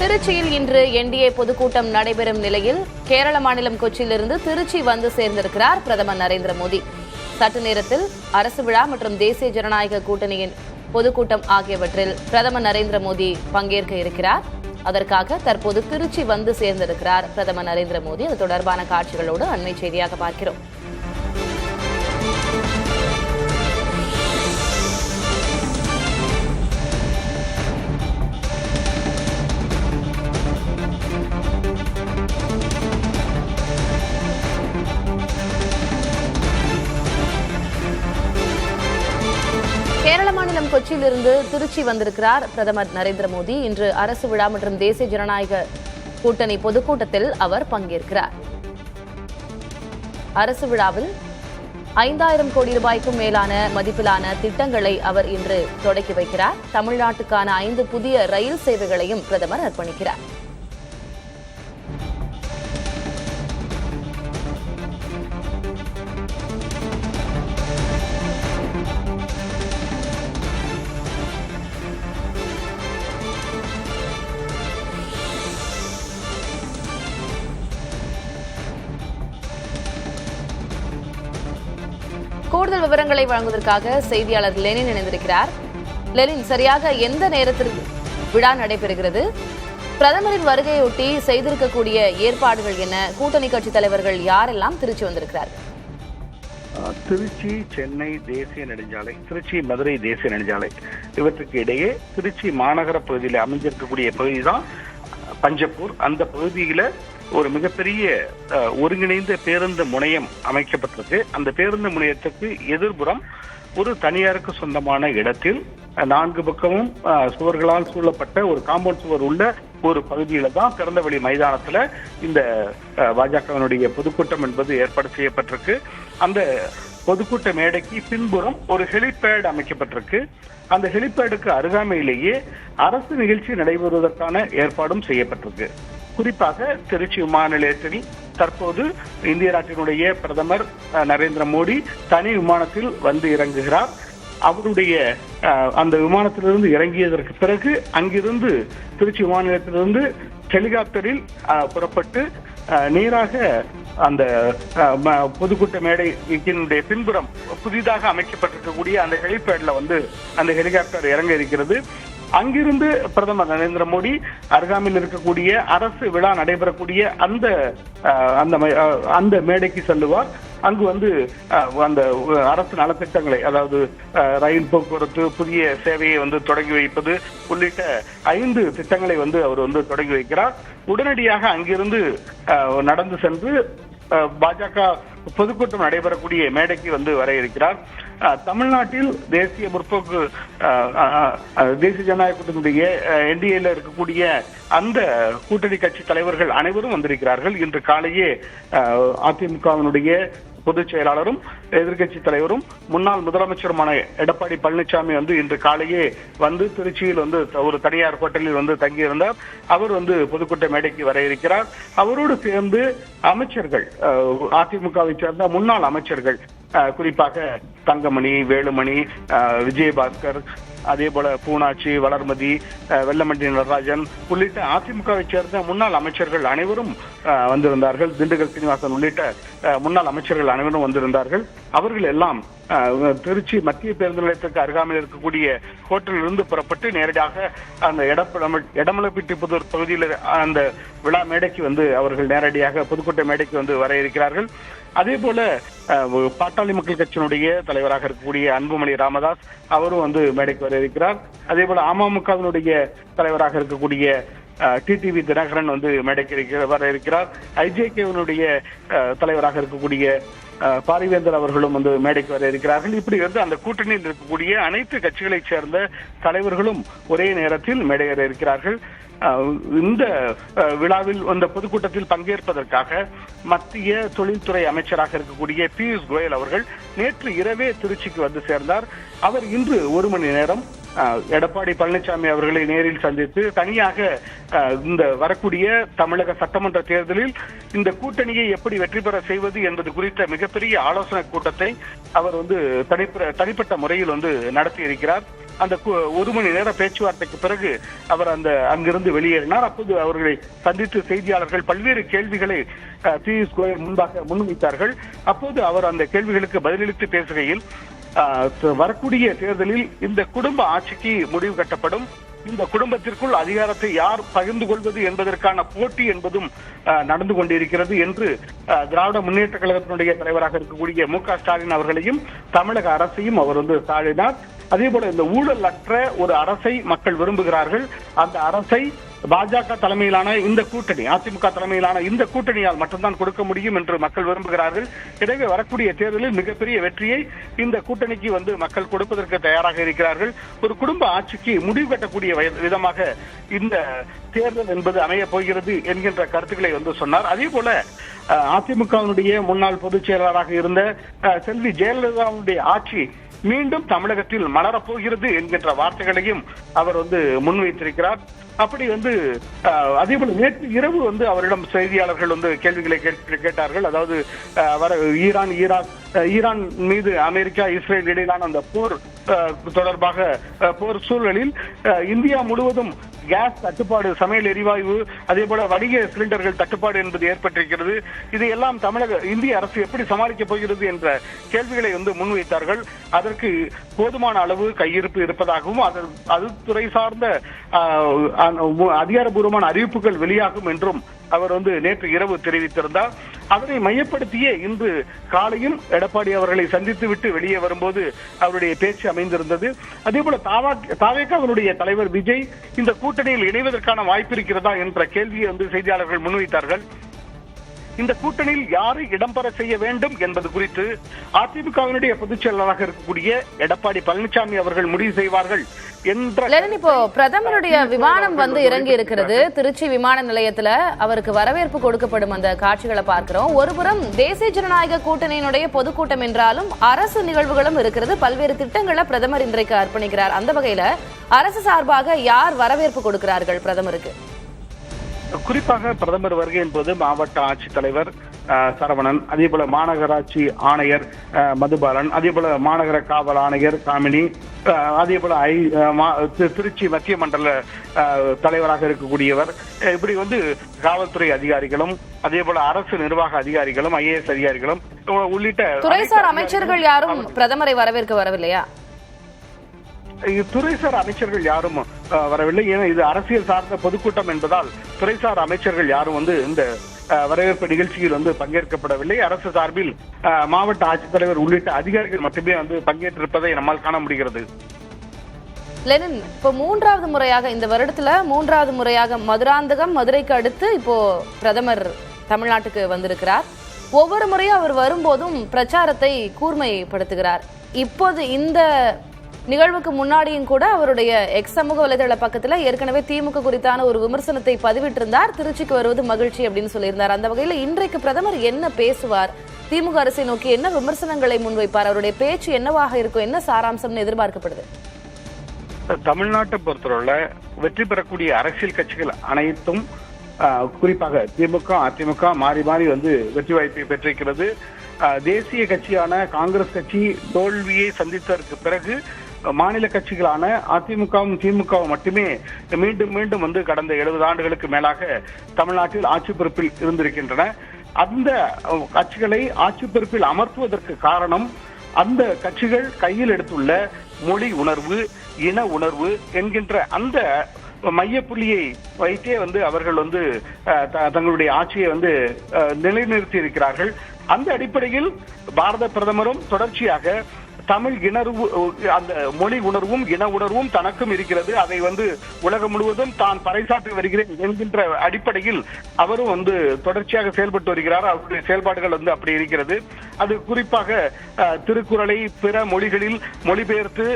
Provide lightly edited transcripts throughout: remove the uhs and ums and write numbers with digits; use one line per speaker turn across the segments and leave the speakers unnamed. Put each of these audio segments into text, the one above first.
திருச்சியில் இன்று என்டிஏ பொதுக்கூட்டம் நடைபெறும் நிலையில் கேரள மாநிலம் கொச்சியிலிருந்து திருச்சி வந்து சேர்ந்திருக்கிறார் பிரதமர் நரேந்திர மோடி. சற்று நேரத்தில் அரசு விழா மற்றும் தேசிய ஜனநாயக கூட்டணியின் பொதுக்கூட்டம் ஆகியவற்றில் பிரதமர் நரேந்திர மோடி பங்கேற்க இருக்கிறார். அதற்காக தற்போது திருச்சி வந்து சேர்ந்திருக்கிறார் பிரதமர் நரேந்திர மோடி. அது தொடர்பான காட்சிகளோடு அண்மை செய்தியாக பார்க்கிறோம். கேரள மாநிலம் கொச்சியிலிருந்து திருச்சி வந்திருக்கிறார் பிரதமர் நரேந்திர மோடி. இன்று அரசு விழா மற்றும் தேசிய ஜனநாயக கூட்டணி பொதுக்கூட்டத்தில் அவர் பங்கேற்கிறார். அரசு விழாவில் 5000 கோடி ரூபாய்க்கும் மேலான மதிப்பிலான திட்டங்களை அவர் இன்று தொடக்கி வைக்கிறார். தமிழ்நாட்டுக்கான 5 புதிய ரயில் சேவைகளையும் பிரதமர் அர்ப்பணிக்கிறார். கூடுதல் விவரங்களை வழங்குவதற்காக செய்தியாளர் லெனின் இணைந்திருக்கிறார். லெனின், சரியாக எந்த நேரத்தில் விழா நடைபெறுகிறது? பிரதமரின் வருகையொட்டி செய்திருக்கக்கூடிய ஏற்பாடுகள் என்ன? கூட்டணி கட்சி தலைவர்கள் யாரெல்லாம் திருச்சி வந்திருக்கிறார்கள்?
திருச்சி சென்னை தேசிய நெடுஞ்சாலை, திருச்சி மதுரை தேசிய நெடுஞ்சாலை இவற்றுக்கு இடையே திருச்சி மாநகர பகுதியில் அமைஞ்சிருக்கக்கூடிய பகுதி தான் பஞ்சப்பூர். அந்த பகுதியில ஒரு மிகப்பெரிய ஒருங்கிணைந்த பேருந்து முனையம் அமைக்கப்பட்டிருக்கு. அந்த பேருந்து முனையத்துக்கு எதிர்புறம் ஒரு தனியாருக்கு சொந்தமான இடத்தில் 4 பக்கமும் சுவர்களால் சூழப்பட்ட ஒரு காம்பவுண்ட் சுவர் உள்ள ஒரு பகுதியில தான் திறந்தவெளி மைதானத்துல இந்த பாஜகவினுடைய பொதுக்கூட்டம் என்பது ஏற்பாடு செய்யப்பட்டிருக்கு. அந்த பொதுக்கூட்ட மேடைக்கு பின்புறம் ஒரு ஹெலிபேட் அமைக்கப்பட்டிருக்கு. அந்த ஹெலிபேடுக்கு அருகாமையிலேயே அரசு நிகழ்ச்சி நடைபெறுவதற்கான ஏற்பாடும் செய்யப்பட்டிருக்கு. குறிப்பாக திருச்சி விமான நிலையத்தில் தற்போது இந்திய நாட்டினுடைய பிரதமர் நரேந்திர மோடி தனி விமானத்தில் வந்து இறங்குகிறார். அவருடைய அந்த விமானத்திலிருந்து இறங்கியதற்கு பிறகு அங்கிருந்து திருச்சி விமான நிலையத்திலிருந்து ஹெலிகாப்டரில் புறப்பட்டு நேராக அந்த பொதுக்கூட்ட மேடையினுடைய பின்புறம் புதிதாக அமைக்கப்பட்டிருக்கக்கூடிய அந்த ஹெலிபேட்ல வந்து அந்த ஹெலிகாப்டர் இறங்க இருக்கிறது. அங்கிருந்து பிரதமர் நரேந்திர மோடி அருகாமையில் இருக்கக்கூடிய அரசு விழா நடைபெறக்கூடிய அந்த மேடைக்கு செல்லுவார். அங்கு வந்து அந்த அரசு நலத்திட்டங்களை, அதாவது ரயில் போக்குவரத்து, புதிய சேவையை வந்து தொடங்கி வைப்பது உள்ளிட்ட 5 திட்டங்களை வந்து அவர் வந்து தொடங்கி வைக்கிறார். உடனடியாக அங்கிருந்து நடந்து சென்று பாஜக பொதுக்கூட்டம் நடைபெறக்கூடிய மேடைக்கு வந்து வர இருக்கிறார். தமிழ்நாட்டில் தேசிய முற்போக்கு தேசிய ஜனநாயக கூட்டணியுடைய என்டிஏல இருக்கக்கூடிய அந்த கூட்டணி கட்சி தலைவர்கள் அனைவரும் வந்திருக்கிறார்கள். இன்று காலையே அதிமுகவினுடைய பொதுச் செயலாளரும் எதிர்கட்சி தலைவரும் முன்னாள் முதலமைச்சருமான எடப்பாடி பழனிசாமி வந்து இன்று காலையே வந்து திருச்சியில் வந்து ஒரு தனியார் ஹோட்டலில் வந்து தங்கியிருந்தார். அவர் வந்து பொதுக்கூட்ட மேடைக்கு வர இருக்கிறார். அவரோடு சேர்ந்து அமைச்சர்கள், அதிமுகவை சேர்ந்த முன்னாள் அமைச்சர்கள், குறிப்பாக தங்கமணி, வேலுமணி, விஜயபாஸ்கர், அதே போல பூனாச்சி, வளர்மதி, வெல்லமண்டி நடராஜன் உள்ளிட்ட அதிமுகவை சேர்ந்த முன்னாள் அமைச்சர்கள் அனைவரும் வந்திருந்தார்கள். திண்டுக்கல் சீனிவாசன் உள்ளிட்ட முன்னாள் அமைச்சர்கள் அனைவரும் வந்திருந்தார்கள். அவர்கள் எல்லாம் திருச்சி மத்திய பேருந்து நிலையத்திற்கு அருகாமையில் இருக்கக்கூடிய ஹோட்டலில் இருந்து புறப்பட்டு நேரடியாக அந்த எடமலைப்பட்டிபுதூர் பகுதியில் அந்த விழா மேடைக்கு வந்து அவர்கள் நேரடியாக பொதுக்கூட்ட மேடைக்கு வந்து வர இருக்கிறார்கள். அதே போல பாட்டாளி மக்கள் கட்சியினுடைய தலைவராக இருக்கக்கூடிய அன்புமணி ராமதாஸ் அவரும் வந்து மேடைக்கு வர இருக்கிறார். அதே போல அமமுகவினுடைய தலைவராக இருக்கக்கூடிய டிடிவி தினகரன் வந்து மேடைக்கு வர இருக்கிறார். ஐஜேகேவினுடைய தலைவராக இருக்கக்கூடிய பாரிவேந்தர் அவர்களும் வந்து மேடைக்கு வர இருக்கிறார்கள். இப்படி வந்து அந்த கூட்டணியில் இருக்கக்கூடிய அனைத்து கட்சிகளைச் சேர்ந்த தலைவர்களும் ஒரே நேரத்தில் மேடையேற இருக்கிறார்கள். இந்த விழாவில் இந்த பொதுக்கூட்டத்தில் பங்கேற்பதற்காக மத்திய தொழில்துறை அமைச்சராக இருக்கக்கூடிய பியூஷ் கோயல் அவர்கள் நேற்று இரவே திருச்சிக்கு வந்து சேர்ந்தார். அவர் இன்று 1 மணி நேரம் எடப்பாடி பழனிசாமி அவர்களை நேரில் சந்தித்து தனியாக இந்த வரக்கூடிய தமிழக சட்டமன்ற தேர்தலில் இந்த கூட்டணியை எப்படி வெற்றி பெற செய்வது என்பது குறித்த மிகப்பெரிய ஆலோசனை கூட்டத்தை அவர் வந்து தனிப்பட்ட முறையில் வந்து நடத்தி இருக்கிறார். அந்த 1 மணி நேர பேச்சுவார்த்தைக்கு பிறகு அவர் அங்கிருந்து வெளியேறினார். அப்போது அவர்களை சந்தித்து செய்தியாளர்கள் பல்வேறு கேள்விகளை பியூஷ் கோயல் முன்பாக முன்வைத்தார்கள். அப்போது அவர் அந்த கேள்விகளுக்கு பதிலளித்து பேசுகையில், வரக்கூடிய தேர்தலில் இந்த குடும்ப ஆட்சிக்கு முடிவு கட்டப்படும், இந்த குடும்பத்திற்குள் அதிகாரத்தை யார் பகிர்ந்து கொள்வது என்பதற்கான போட்டி என்பதும் நடந்து கொண்டிருக்கிறது என்று திராவிட முன்னேற்ற கழகத்தினுடைய தலைவராக இருக்கக்கூடிய மு.க. ஸ்டாலின் அவர்களையும் தமிழக அரசையும் அவர் தாழினார். அதே போல இந்த ஊழல் அற்ற ஒரு அரசை மக்கள் விரும்புகிறார்கள். அந்த அரசை பாஜக தலைமையிலான இந்த கூட்டணி, அதிமுக தலைமையிலான இந்த கூட்டணியால் மட்டும்தான் கொடுக்க முடியும் என்று மக்கள் விரும்புகிறார்கள். எனவே வரக்கூடிய தேர்தலில் மிகப்பெரிய வெற்றியை இந்த கூட்டணிக்கு மக்கள் கொடுப்பதற்கு தயாராக இருக்கிறார்கள். ஒரு குடும்ப ஆட்சிக்கு முடிவு கட்டக்கூடிய விதமாக இந்த தேர்தல் என்பது அமைய போகிறது என்கின்ற கருத்துக்களை சொன்னார். அதே போல அதிமுகவினுடைய முன்னாள் பொதுச் செயலாளராக இருந்த செல்வி ஜெயலலிதாவுடைய ஆட்சி மீண்டும் தமிழகத்தில் மலரப்போகிறது என்கின்ற வார்த்தைகளையும் அவர் முன்வைத்திருக்கிறார். அப்படி அதே போல நேற்று இரவு அவரிடம் செய்தியாளர்கள் கேள்விகளை கேட்டார்கள். அதாவது ஈரான் மீது அமெரிக்கா இஸ்ரேல் இடையிலான அந்த போர் தொடர்பாக போர் சூழலில் இந்தியா முழுவதும் கேஸ் தட்டுப்பாடு, சமையல் எரிவாயு, அதே போல வணிக சிலிண்டர்கள் தட்டுப்பாடு என்பது ஏற்பட்டிருக்கிறது. இதையெல்லாம் இந்திய அரசு எப்படி சமாளிக்கப் போகிறது என்ற கேள்விகளை முன்வைத்தார்கள். அதற்கு போதுமான அளவு கையிருப்பு இருப்பதாகவும் அது துறை சார்ந்த அதிகாரப்பூர்வமான அறிவிப்புகள் வெளியாகும் என்றும் அவர் நேற்று இரவு தெரிவித்திருந்தார். அதனை மையப்படுத்தியே இன்று காலையும் எடப்பாடி அவர்களை சந்தித்து விட்டு வெளியே வரும்போது அவருடைய பேச்சு அமைந்திருந்தது. அதே போல தாவேகாவினுடைய தலைவர் விஜய் இந்த கூட்டணியில் இணைவதற்கான வாய்ப்பு இருக்கிறதா என்ற கேள்வியை செய்தியாளர்கள் முன்வைத்தார்கள். இந்த கூட்டணியில் யாரை இடம்பெற செய்ய வேண்டும் என்பது குறித்து அதிமுகவினுடைய பொதுச் செயலாளராக இருக்கக்கூடிய எடப்பாடி பழனிசாமி அவர்கள் முடிவு செய்வார்கள் என்ற.
இப்போ பிரதமருடைய விமானம் இறங்கி இருக்கிறது திருச்சி விமான நிலையத்துல. அவருக்கு வரவேற்பு கொடுக்கப்படும் அந்த காட்சிகளை பார்க்கிறோம். ஒருபுறம் தேசிய ஜனநாயக கூட்டணியினுடைய பொதுக்கூட்டம் என்றாலும் அரசு நிகழ்வுகளும் இருக்கிறது. பல்வேறு திட்டங்களை பிரதமர் இன்றைக்கு அர்ப்பணிக்கிறார். அந்த வகையில அரசு சார்பாக யார் வரவேற்பு கொடுக்கிறார்கள் பிரதமருக்கு?
குறிப்பாக பிரதமர் வருகையின் போது மாவட்ட ஆட்சித்தலைவர் சரவணன், அதே போல மாநகராட்சி ஆணையர் மதுபாலன், அதே போல மாநகர காவல் ஆணையர் காமினி, அதே போல திருச்சி மத்திய மண்டல தலைவராக இருக்கக்கூடியவர், இப்படி காவல்துறை அதிகாரிகளும், அதே போல அரசு நிர்வாக அதிகாரிகளும், IAS அதிகாரிகளும் உள்ளிட்ட
துறைசார் அமைச்சர்கள் யாரும் பிரதமரை வரவேற்க வரவில்லையா?
துறைசார் அமைச்சர்கள் யாரும் வரவில்லை. ஏன்னா இது அரசியல் சார்ந்த பொதுக்கூட்டம் என்பதால் துறைசார் அமைச்சர்கள் யாரும் இந்த வரவேற்பு நிகழ்ச்சியில் பங்கேற்கப்படவில்லை. அரசு சார்பில் மாவட்ட ஆட்சித்தலைவர் உள்ளிட்ட அதிகாரிகள் மட்டுமே பங்கேற்றிருப்பதை நம்மால் காண முடிகிறது.
லெனின், இப்போ 3வது முறையாக இந்த வருடத்துல 3வது முறையாக மதுரைக்கு அடுத்து இப்போ பிரதமர் தமிழ்நாட்டுக்கு வந்திருக்கிறார். ஒவ்வொரு முறையும் அவர் வரும்போதும் பிரச்சாரத்தை கூர்மைப்படுத்துகிறார். இப்போது இந்த நிகழ்வுக்கு முன்னாடியும் கூட அவருடைய எக்ஸ் சமூக வலைதள பக்கத்துல ஏற்கனவே திமுக குறித்தான ஒரு விமர்சனத்தை பதிவிட்டிருந்தார். திருச்சிக்கு வருவது மகிழ்ச்சி அப்படின்னு சொல்லியிருந்தார். அந்த வகையில இன்றைக்கு பிரதமர் என்ன பேசுவார்? திமுக அரசை நோக்கி என்ன விமர்சனங்களை முன்வைப்பார்? அவருடைய பேச்சு என்னவாக இருக்கும்? என்ன சாராம்சம்னு எதிர்பார்க்கப்படுது?
தமிழ்நாட்டை பொறுத்தவரை வெற்றி பெறக்கூடிய அரசியல் கட்சிகள் அனைத்தும் குறிப்பாக திமுக, அதிமுக மாறி மாறி வெற்றி வாய்ப்பை பெற்றிருக்கிறது. தேசிய கட்சியான காங்கிரஸ் கட்சி தோல்வியை சந்தித்ததற்கு பிறகு மாநில கட்சிகளான அதிமுகவும் திமுகவும் மட்டுமே மீண்டும் மீண்டும் கடந்த 70 ஆண்டுகளுக்கு மேலாக தமிழ்நாட்டில் ஆட்சி பொறுப்பில் இருந்திருக்கின்றன. அந்த கட்சிகளை ஆட்சி பொறுப்பில் அமர்த்துவதற்கு காரணம் அந்த கட்சிகள் கையில் எடுத்துள்ள மொழி உணர்வு, இன உணர்வு என்கின்ற அந்த மையப்புள்ளியை வைத்தே அவர்கள் தங்களுடைய ஆட்சியை நிலைநிறுத்தி இருக்கிறார்கள். அந்த அடிப்படையில் பாரத பிரதமரும் தொடர்ச்சியாக தமிழ் அந்த மொழி உணர்வும் இன உணர்வும் தனக்கும் இருக்கிறது, அதை உலகம் முழுவதும் தான் பறைசாற்றி வருகிறேன் என்கின்ற அடிப்படையில் அவரும் தொடர்ச்சியாக செயல்பட்டு வருகிறார். அவருடைய செயல்பாடுகள் அப்படி இருக்கிறது. அது குறிப்பாக திருக்குறளை பிற மொழிகளில் மொழிபெயர்த்து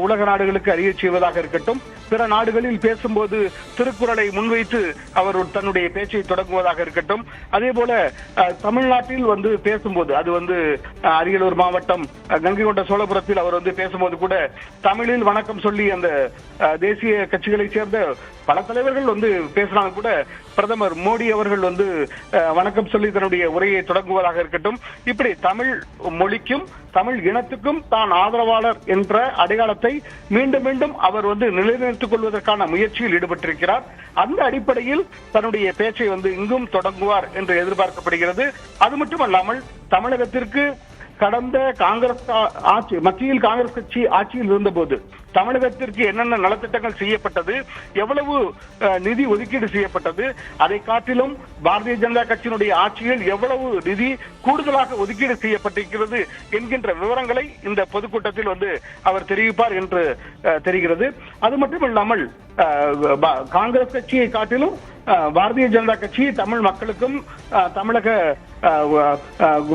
உலக நாடுகளுக்கு அறிய செய்வதாக இருக்கட்டும், பிற நாடுகளில் பேசும்போது திருக்குறளை முன்வைத்து அவர் தன்னுடைய பேச்சை தொடங்குவதாக இருக்கட்டும். அதே போல தமிழ்நாட்டில் வந்து பேசும்போது அது வந்து அரியலூர் மாவட்டம் கங்கை கொண்ட சோழபுரத்தில் அவர் வந்து பேசும்போது கூட தமிழில் வணக்கம் சொல்லி அந்த தேசிய கட்சிகளை சேர்ந்த பல தலைவர்கள் வந்து பேசினாங்க கூட பிரதமர் மோடி அவர்கள் வந்து வணக்கம் சொல்லி தன்னுடைய உரையை தொடங்குவதாக இருக்கட்டும். இப்படி தமிழ் மொழிக்கும் தமிழ் இனத்துக்கும் தான் ஆதரவாளர் என்ற அடையாளத்தை மீண்டும் மீண்டும் அவர் வந்து நிலைநிறுத்திக் கொள்வதற்கான முயற்சியில் ஈடுபட்டிருக்கிறார். அந்த அடிப்படையில் தன்னுடைய பேச்சை வந்து இங்கும் தொடங்குவார் என்று எதிர்பார்க்கப்படுகிறது. அது மட்டுமல்லாமல் தமிழகத்திற்கு கடந்த காங்கிரஸ் ஆட்சி, மத்தியில் காங்கிரஸ் கட்சி ஆட்சியில் இருந்தபோது தமிழகத்திற்கு என்னென்ன நலத்திட்டங்கள் செய்யப்பட்டது, எவ்வளவு நிதி ஒதுக்கீடு செய்யப்பட்டது, அதை காட்டிலும் பாரதிய ஜனதா கட்சியினுடைய ஆட்சியில் எவ்வளவு நிதி கூடுதலாக ஒதுக்கீடு செய்யப்பட்டிருக்கிறது என்கின்ற விவரங்களை இந்த பொதுக்கூட்டத்தில் வந்து அவர் தெரிவிப்பார் என்று தெரிகிறது. அது மட்டுமில்லாமல் காங்கிரஸ் கட்சியை காட்டிலும் பாரதிய ஜனதா கட்சி தமிழ் மக்களுக்கும் தமிழக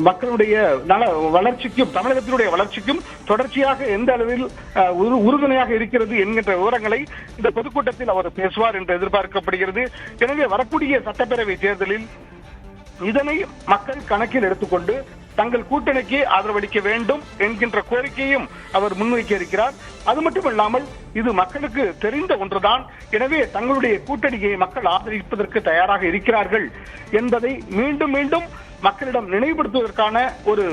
மக்களுடைய நல வளர்ச்சிக்கும் தமிழகத்தினுடைய வளர்ச்சிக்கும் தொடர்ச்சியாக எந்த அளவில் உறுதுணையாக இருக்கிறது என்கின்ற விவரங்களை இந்த பொதுக்கூட்டத்தில் அவர் பேசுவார் என்று எதிர்பார்க்கப்படுகிறது. எனவே வரக்கூடிய சட்டப்பேரவை தேர்தலில் இதனை மக்கள் கணக்கில் எடுத்துக்கொண்டு தங்கள் கூட்டணிக்கு ஆதரவளிக்க வேண்டும் என்கின்ற கோரிக்கையும் அவர் முன்வைக்க இருக்கிறார். அது மட்டுமல்லாமல் இது மக்களுக்கு தெரிந்த ஒன்றுதான். எனவே தங்களுடைய கூட்டணியை மக்கள் ஆதரிப்பதற்கு தயாராக இருக்கிறார்கள் என்பதை மீண்டும் மீண்டும் மக்களிடம் நினைவுபடுத்துவதற்கான ஒரு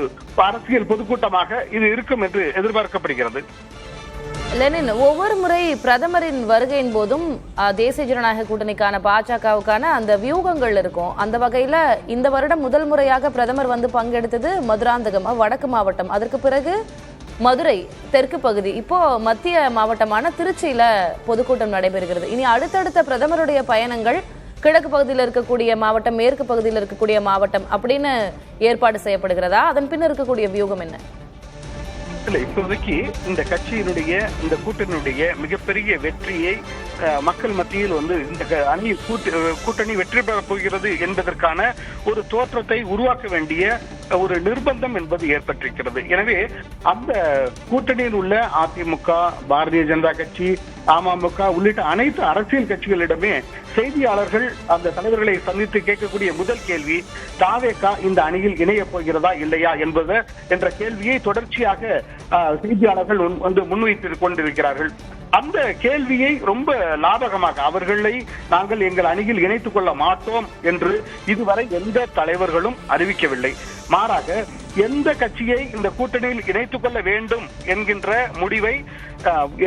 அரசியல் பொதுக்கூட்டமாக இது இருக்கும் என்று எதிர்பார்க்கப்படுகிறது.
லெனின், ஒவ்வொரு முறை பிரதமரின் வருகையின் போதும் தேசிய ஜனநாயக கூட்டணிக்கான பாஜகவுக்கான அந்த வியூகங்கள் இருக்கும். அந்த வகையில இந்த வருடம் முதல் முறையாக பிரதமர் வந்து பங்கெடுத்தது மதுராந்தகம் வடக்கு மாவட்டம், அதற்கு பிறகு மதுரை தெற்கு பகுதி, இப்போ மத்திய மாவட்டமான திருச்சியில பொதுக்கூட்டம் நடைபெறுகிறது. இனி அடுத்தடுத்த பிரதமருடைய பயணங்கள் கிழக்கு பகுதியில் இருக்கக்கூடிய மாவட்டம், மேற்கு பகுதியில் இருக்கக்கூடிய மாவட்டம் அப்படின்னு ஏற்பாடு செய்யப்படுகிறதா? அதன் பின்னர் இருக்கக்கூடிய வியூகம் என்ன?
இல்ல, இப்போதைக்கு இந்த கட்சியினுடைய இந்த கூட்டணியுடைய மிகப்பெரிய வெற்றியை மக்கள் மத்தியில் வந்து இந்த அணி கூட்டணி வெற்றி பெறப் போகிறது என்பதற்கான ஒரு தோற்றத்தை உருவாக்க வேண்டிய ஒரு நிர்பந்தம் என்பது ஏற்பட்டிருக்கிறது. எனவே அந்த கூட்டணியில் உள்ள அதிமுக, பாரதிய ஜனதா கட்சி, அமமுக உள்ளிட்ட அனைத்து அரசியல் கட்சிகளிடமே செய்தியாளர்கள் அந்த தலைவர்களை சந்தித்து கேட்கக்கூடிய முதல் கேள்வி தாவேகா இந்த அணியில் இணைய போகிறதா இல்லையா என்பது என்ற கேள்வியை தொடர்ச்சியாக செய்தியாளர்கள் வந்து முன்வைத்து கொண்டிருக்கிறார்கள். அந்த கேள்வியை ரொம்ப லாபகமாக அவர்களை நாங்கள் எங்கள் அணியில் இணைத்துக் கொள்ள மாட்டோம் என்று இதுவரை எந்த தலைவர்களும் அறிவிக்கவில்லை. மாறாக எந்த கட்சியை இந்த கூட்டணியில் இணைத்துக் கொள்ள வேண்டும் என்கின்ற முடிவை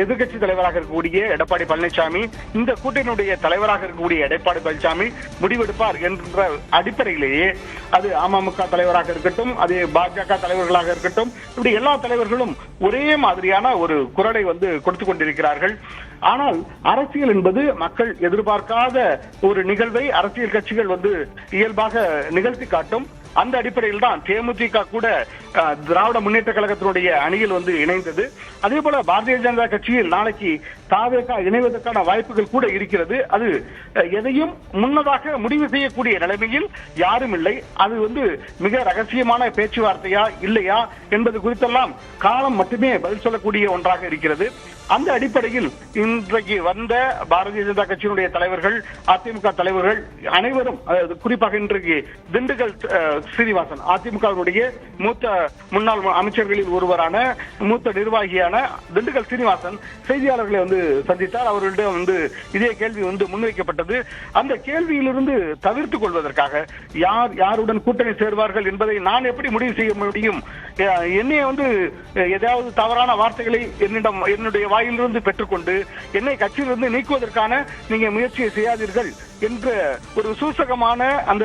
எதிர்கட்சி தலைவராக இருக்கக்கூடிய எடப்பாடி பழனிசாமி, இந்த கூட்டணியுடைய தலைவராக இருக்கக்கூடிய எடப்பாடி பழனிசாமி முடிவெடுப்பார் என்ற அடிப்படையிலேயே அது அமமுக தலைவராக இருக்கட்டும், அது பாஜக தலைவர்களாக இருக்கட்டும், இப்படி எல்லா தலைவர்களும் ஒரே மாதிரியான ஒரு குரலை வந்து கொடுத்துக் கொண்டிருக்கிறார்கள். ஆனால் அரசியல் என்பது மக்கள் எதிர்பார்க்காத ஒரு நிகழ்வை அரசியல் கட்சிகள் வந்து இயல்பாக நிகழ்த்தி காட்டும். அந்த அடிப்படையில் தான் தேமுதிக கூட திராவிட முன்னேற்ற கழகத்தினுடைய அணியில் வந்து இணைந்தது. அதே போல பாரதிய ஜனதா கட்சியில் நாளைக்கு தாவேகா இணைவதற்கான வாய்ப்புகள் கூட இருக்கிறது. அது எதையும் முன்னதாக முடிவு செய்யக்கூடிய நிலைமையில் யாரும் இல்லை. அது வந்து மிக ரகசியமான பேச்சுவார்த்தையா இல்லையா என்பது குறித்தெல்லாம் காலம் மட்டுமே பதில் சொல்லக்கூடிய ஒன்றாக இருக்கிறது. அந்த அடிப்படையில் இன்றைக்கு வந்த பாரதிய ஜனதா கட்சியினுடைய தலைவர்கள், அதிமுக தலைவர்கள் அனைவரும், குறிப்பாக இன்றைக்கு திண்டுக்கல் சீனிவாசன், அதிமுகவினுடைய மூத்த முன்னாள் அமைச்சர்களில் ஒருவரான மூத்த நிர்வாகியான திண்டுக்கல் சீனிவாசன் செய்தியாளர்களை வந்து சந்தித்தார். அவர்களிடம் வந்து இதே கேள்வி வந்து முன்வைக்கப்பட்டது. அந்த கேள்வியிலிருந்து தவிர்த்துக் கொள்வதற்காக யாருடன் கூட்டணி சேர்வார்கள் என்பதை நான் எப்படி முடிவு செய்ய முடியும், என்னை வந்து ஏதாவது தவறான வார்த்தைகளை என்னுடைய வாயிலிருந்து பெற்றுக்கொண்டு என்னை கட்சியிலிருந்து நீக்குவதற்கான நீங்க முயற்சியை செய்யாதீர்கள் என்ற ஒரு சூசகமான அந்த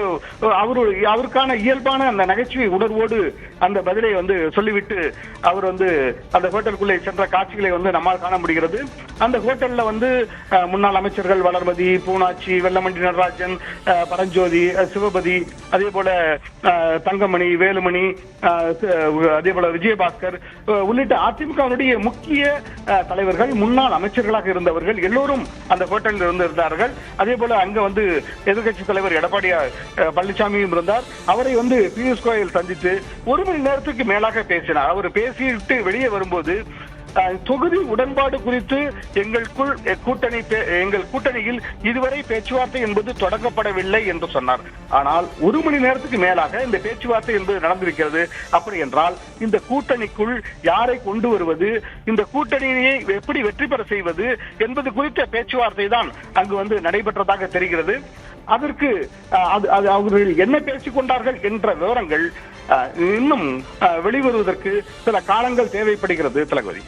அவருக்கான இயல்பான அந்த நகைச்சுவை உணர்வோடு அந்த பதிலை வந்து சொல்லிவிட்டு அவர் வந்து அந்த ஹோட்டலுக்குள்ளே சென்ற காட்சிகளை வந்து நம்மால் காண முடிகிறது. அந்த ஹோட்டல்ல வந்து முன்னாள் அமைச்சர்கள் வளர்மதி, பூனாச்சி, வெள்ளமண்டி நடராஜன், பரஞ்சோதி, சிவபதி, அதே போல தங்கமணி, வேலுமணி, அதே போல விஜயபாஸ்கர் உள்ளிட்ட அதிமுகவுடைய முக்கிய தலைவர்கள், முன்னாள் அமைச்சர்களாக இருந்தவர்கள் எல்லோரும் அந்த ஹோட்டலில் இருந்தார்கள். அதே போல அங்க வந்து எதிர்கட்சி தலைவர் எடப்பாடி பழனிசாமியும் இருந்தார். அவரை வந்து பியூஷ் கோயல் சந்தித்து 1 மணி நேரத்துக்கு மேலாக பேசினார். அவர் பேசிட்டு வெளியே வரும்போது தொகுதி உடன்பாடு குறித்து எங்கள் கூட்டணியில் இதுவரை பேச்சுவார்த்தை என்பது தொடங்கப்படவில்லை என்று சொன்னார். ஆனால் 1 மணி நேரத்துக்கு மேலாக இந்த பேச்சுவார்த்தை என்பது நடந்திருக்கிறது. அப்படி என்றால் இந்த கூட்டணிக்குள் யாரை கொண்டு வருவது, இந்த கூட்டணியை எப்படி வெற்றி பெற செய்வது என்பது குறித்த பேச்சுவார்த்தை தான் அங்கு நடைபெற்றதாக தெரிகிறது. அதற்கு அவர்கள் என்ன பேசிக் கொண்டார்கள் என்ற விவரங்கள் இன்னும் வெளிவருவதற்கு சில காலங்கள் தேவைப்படுகிறது. தளபதி,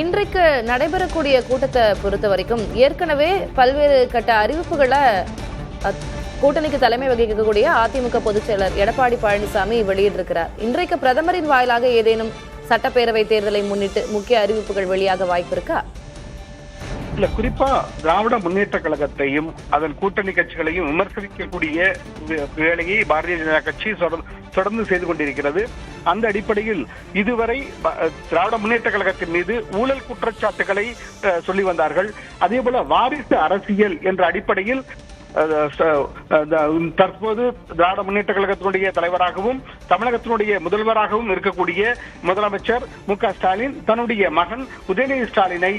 இன்றைக்கு நடைபெறக்கூடிய கூட்டத்தை பொறுத்த வரைக்கும் ஏற்கனவே பல்வேறு கட்ட அறிவிப்புகளை கூட்டணிக்கு தலைமை வகிக்கக்கூடிய அதிமுக பொதுச் செயலர் எடப்பாடி பழனிசாமி வெளியிட்டிருக்கிறார். இன்றைக்கு பிரதமரின் வாயிலாக ஏதேனும் சட்டப்பேரவை தேர்தலை முன்னிட்டு முக்கிய அறிவிப்புகள் வெளியாக வாய்ப்பு இருக்கா?
இல்ல, குறிப்பா திராவிட முன்னேற்ற கழகத்தையும் அதன் கூட்டணி கட்சிகளையும் விமர்சிக்கக்கூடிய வேலையை பாரதிய ஜனதா கட்சி தொடர்ந்து செய்து கொண்டிருக்கிறது. அந்த அடிப்படையில் இதுவரை திராவிட முன்னேற்ற கழகத்தின் மீது ஊழல் குற்றச்சாட்டுகளை சொல்லி வந்தார்கள். அதே போல வாரிசு அரசியல் என்ற அடிப்படையில் தற்போது திராவிட முன்னேற்ற கழகத்தினுடைய தலைவராகவும் தமிழகத்தினுடைய முதல்வராகவும் இருக்கக்கூடிய முதலமைச்சர் மு.க. ஸ்டாலின் தன்னுடைய மகன் உதயநிதி ஸ்டாலினை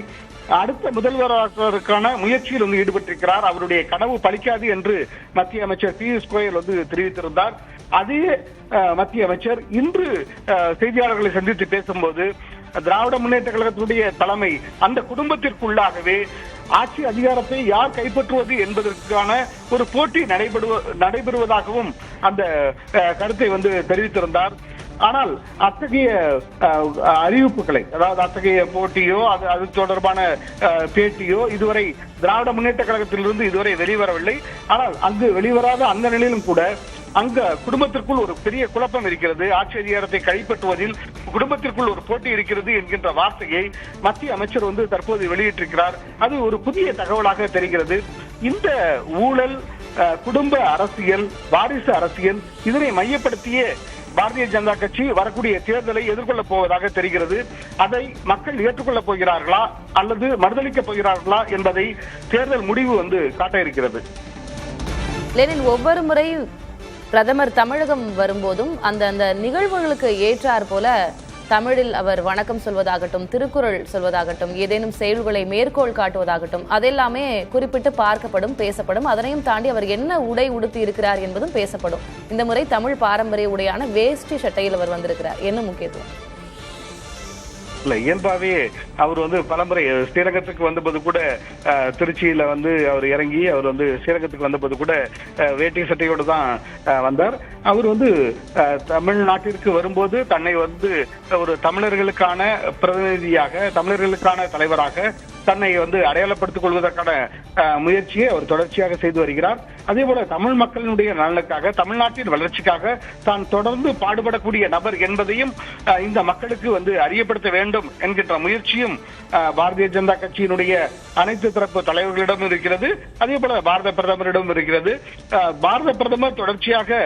அடுத்த முதல்வரான முயற்சியில் ஈடுபட்டிருக்கிறார். அவருடைய கனவு பலிக்காது என்று மத்திய அமைச்சர் பியூஷ் கோயல் தெரிவித்திருந்தார். அதே மத்திய அமைச்சர் இன்று செய்தியாளர்களை சந்தித்து பேசும்போது திராவிட முன்னேற்ற கழகத்தினுடைய தலைமை அந்த குடும்பத்திற்குள்ளாகவே ஆட்சி அதிகாரத்தை யார் கைப்பற்றுவது என்பதற்கான ஒரு போட்டி நடைபெறுவதாகவும் அந்த கருத்தை தெரிவித்திருந்தார். ஆனால் அத்தகைய அறிவிப்புகளை, அதாவது அத்தகைய போட்டியோ அது தொடர்பான பேட்டியோ இதுவரை திராவிட முன்னேற்ற கழகத்திலிருந்து இதுவரை வெளிவரவில்லை. ஆனால் அங்கு வெளிவராத அந்த நிலையிலும் கூட அங்க குடும்பத்திற்குள் ஒரு பெரிய குழப்பம் இருக்கிறது, ஆட்சி அதிகாரத்தை கைப்பற்றுவதில் குடும்பத்திற்குள் ஒரு போட்டி இருக்கிறது என்கின்ற வார்த்தையை மத்திய அமைச்சர் தற்போது வெளியிட்டிருக்கிறார். அது ஒரு புதிய தகவலாக தெரிகிறது. இந்த ஊழல், குடும்ப அரசியல், வாரிசு அரசியல் இதனை மையப்படுத்திய பாரதிய ஜனதா கட்சி வரக்கூடிய தேர்தலை எதிர்கொள்ளப் போவதாக தெரிகிறது. அதை மக்கள் ஏற்றுக்கொள்ளப் போகிறார்களா அல்லது மறுதளிக்கப் போகிறார்களா என்பதை தேர்தல் முடிவு காட்ட இருக்கிறது.
லெனின், ஒவ்வொரு முறை பிரதமர் தமிழகம் வரும்போதும் அந்த நிகழ்வுகளுக்கு ஏற்றார் போல தமிழில் அவர் வணக்கம் சொல்வதாகட்டும், திருக்குறள் சொல்வதாகட்டும், ஏதேனும் செயல்களை மேற்கோள் காட்டுவதாகட்டும், அதெல்லாமே குறிப்பிட்டு பார்க்கப்படும், பேசப்படும். அதனையும் தாண்டி அவர் என்ன உடை உடுத்தி இருக்கிறார் என்பதும் பேசப்படும். இந்த முறை தமிழ் பாரம்பரிய உடையான வேஷ்டி சட்டையில் அவர் வந்திருக்கிறார். என்ன முக்கியத்துவம்?
இல்ல, இயல்பாவே அவர் பலமுறை ஸ்ரீரங்கத்துக்கு வந்தபோது கூட திருச்சியில அவர் இறங்கி அவர் ஸ்ரீரங்கத்துக்கு வந்தபோது கூட வேட்டி சட்டையோடு தான் வந்தார். அவர் தமிழ்நாட்டிற்கு வரும்போது தன்னை ஒரு தமிழர்களுக்கான பிரதிநிதியாக, தமிழர்களுக்கான தலைவராக தன்னை அடையாளப்படுத்திக் கொள்வதற்கான முயற்சியை அவர் தொடர்ச்சியாக செய்து வருகிறார். அதே போல தமிழ் மக்களினுடைய நலனுக்காக, தமிழ்நாட்டின் வளர்ச்சிக்காக தான் தொடர்ந்து பாடுபடக்கூடிய நபர் என்பதையும் இந்த மக்களுக்கு அறியப்படுத்த வேண்டும் என்கின்ற முயற்சியும் பாரதிய ஜனதா கட்சியினுடைய அனைத்து தரப்பு தலைவர்களிடம் இருக்கிறது. அதே போல பாரத பிரதமரிடம் இருக்கிறது. பாரத பிரதமர் தொடர்ச்சியாக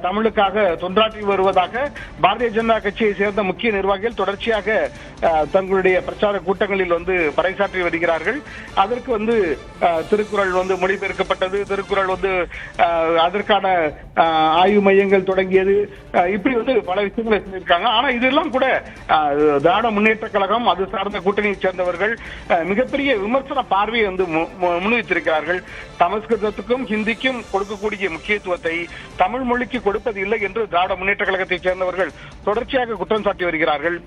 தமிழுக்காக தொண்டாற்றி வருவதாக பாரதிய ஜனதா கட்சியை சேர்ந்த முக்கிய நிர்வாகிகள் தொடர்ச்சியாக தங்களுடைய பிரச்சார கூட்டங்களில் பறைசாற்றி வருகிறார்கள். அதற்கு திருக்குறள் மொழிபெயர்க்கப்பட்டது, திருக்குறள் அதற்கான ஆய்வு மையங்கள் தொடங்கியது, இப்படி பல விஷயங்களை சொல்லியிருக்காங்க. ஆனா இதெல்லாம் கூட திராவிட முன்னேற்ற கழகம், அது சார்ந்த கூட்டணியை சேர்ந்தவர்கள் மிகப்பெரிய விமர்சன பார்வையை முன்வைத்திருக்கிறார்கள். சமஸ்கிருதத்துக்கும் ஹிந்திக்கும் கொடுக்கக்கூடிய முக்கியத்துவத்தை தமிழ் மொழிக்கு கொடுப்பது இல்லை என்று திராவிட முன்னேற்ற கழகத்தை சேர்ந்தவர்கள் தொடர்ச்சியாக குற்றம் சாட்டி வருகிறார்கள்.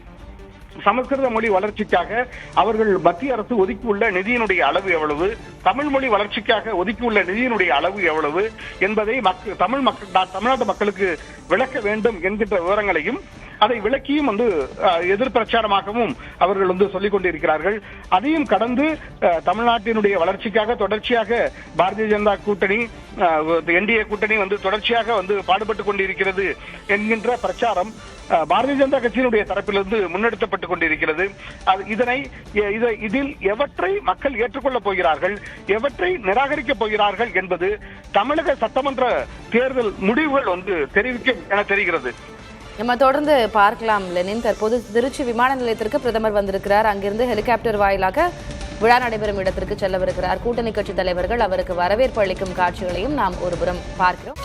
சமஸ்கிருத மொழி வளர்ச்சிக்காக அவர்கள் மத்திய அரசு ஒதுக்கியுள்ள நிதியினுடைய அளவு எவ்வளவு, தமிழ் மொழி வளர்ச்சிக்காக ஒதுக்கியுள்ள நிதியினுடைய அளவு எவ்வளவு என்பதை தமிழ்நாட்டு மக்களுக்கு விளக்க வேண்டும் என்கின்ற விவரங்களையும் அதை விளக்கியும் எதிர் பிரச்சாரமாகவும் அவர்கள் சொல்லிக் கொண்டிருக்கிறார்கள். அதையும் கடந்து தமிழ்நாட்டினுடைய வளர்ச்சிக்காக தொடர்ச்சியாக பாரதிய ஜனதா கூட்டணி, என்டிஏ கூட்டணி தொடர்ச்சியாக பாடுபட்டுக் கொண்டிருக்கிறது என்கின்ற பிரச்சாரம் பாரதிய ஜனதா கட்சியினுடைய தரப்பிலிருந்து முன்னெடுக்கப்பட்டுக் கொண்டிருக்கிறது. இதில் எவற்றை மக்கள் ஏற்றுக்கொள்ளப் போகிறார்கள், எவற்றை நிராகரிக்கப் போகிறார்கள் என்பது தமிழக சட்டமன்ற தேர்தல் முடிவுகள் தெரிவிக்கும் என தெரிகிறது.
நம்ம தொடர்ந்து பார்க்கலாம். லெனின், தற்போது திருச்சி விமான நிலையத்திற்கு பிரதமர் வந்திருக்கிறார். அங்கிருந்து ஹெலிகாப்டர் வாயிலாக விழா நடைபெறும் இடத்திற்கு செல்லவிருக்கிறார். கூட்டணி கட்சி தலைவர்கள் அவருக்கு வரவேற்பு அளிக்கும் காட்சிகளையும் நாம் ஒருபுறம் பார்க்கிறோம்.